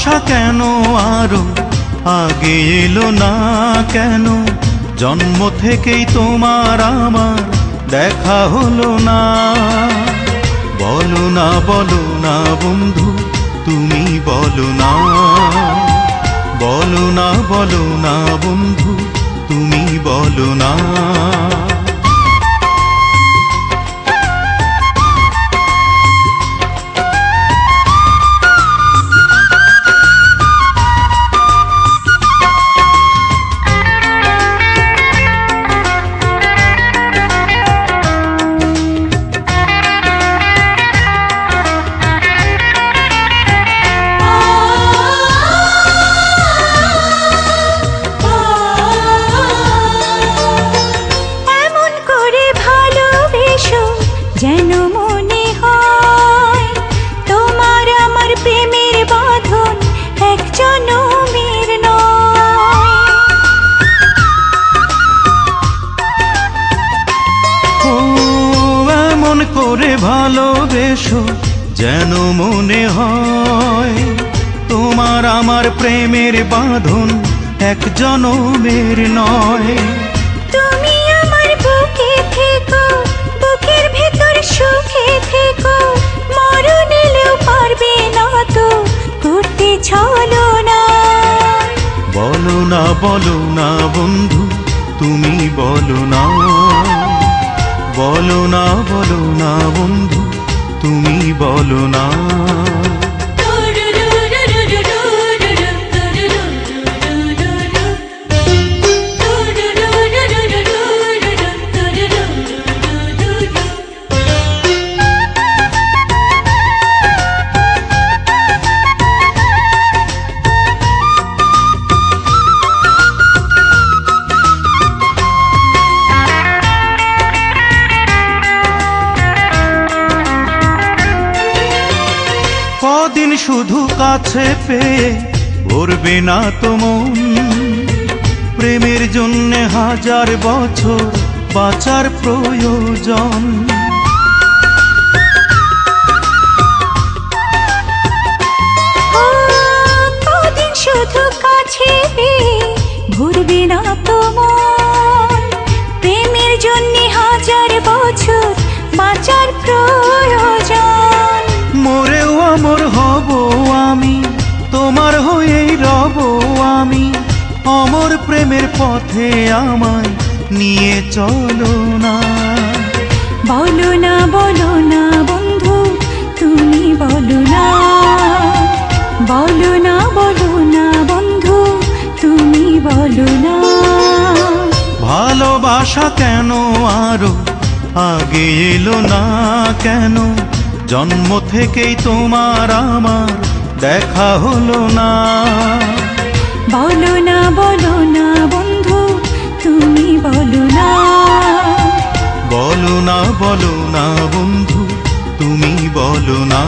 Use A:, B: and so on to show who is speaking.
A: ভালোবাসা কেন আরো আগে এলো না কেন? জন্ম থেকেই তোমার আমার দেখা হলো না। বলো না বলো না বন্ধু, তুমি বলো না। বলো না বলো না বন্ধু, তুমি বলো না।
B: যেন মনে হয় তোমার আমার প্রেমের বাঁধন এক জনমের নয়।
A: ও এমন করে ভালোবেসো যেন মনে হয় তোমার আমার প্রেমের বাঁধন এক জনমের নয়।
B: তুমি আমার বুকে থেকো, বুকের ভেতর সুখে থেকো, মরণ এলেও পারবে না তো করতে ছলনা।
A: বলো না বলো না বন্ধু, তুমি বলো না। বলো না বলো না বন্ধু, তুমি বলো না। কদিন শুধু কাছে পেয়ে ভরবে না তো মন? প্রেমের জন্য হাজার বছর বাঁচার প্রয়োজন।
B: কদিন শুধু কাছে পেয়ে ভরবে না তো মন? প্রেমের জন্য হাজার বছর বাঁচার প্রয়োজন।
A: মরেও অমর হব আমি, তোমার হয়েই রব আমি। অমর প্রেমের পথে আমায় নিয়ে চলো না।
B: বলো না বলো না বন্ধু, তুমি বলো না। বলো না বলো না বন্ধু, তুমি বলো না।
A: ভালোবাসা কেন আরো আগে এলো না কেন? জন্ম থেকেই তোমার আমার দেখা হলো না।
B: বলো না বন্ধু, তুমি বলো না।
A: বলো না বলো না বন্ধু, তুমি বলো না।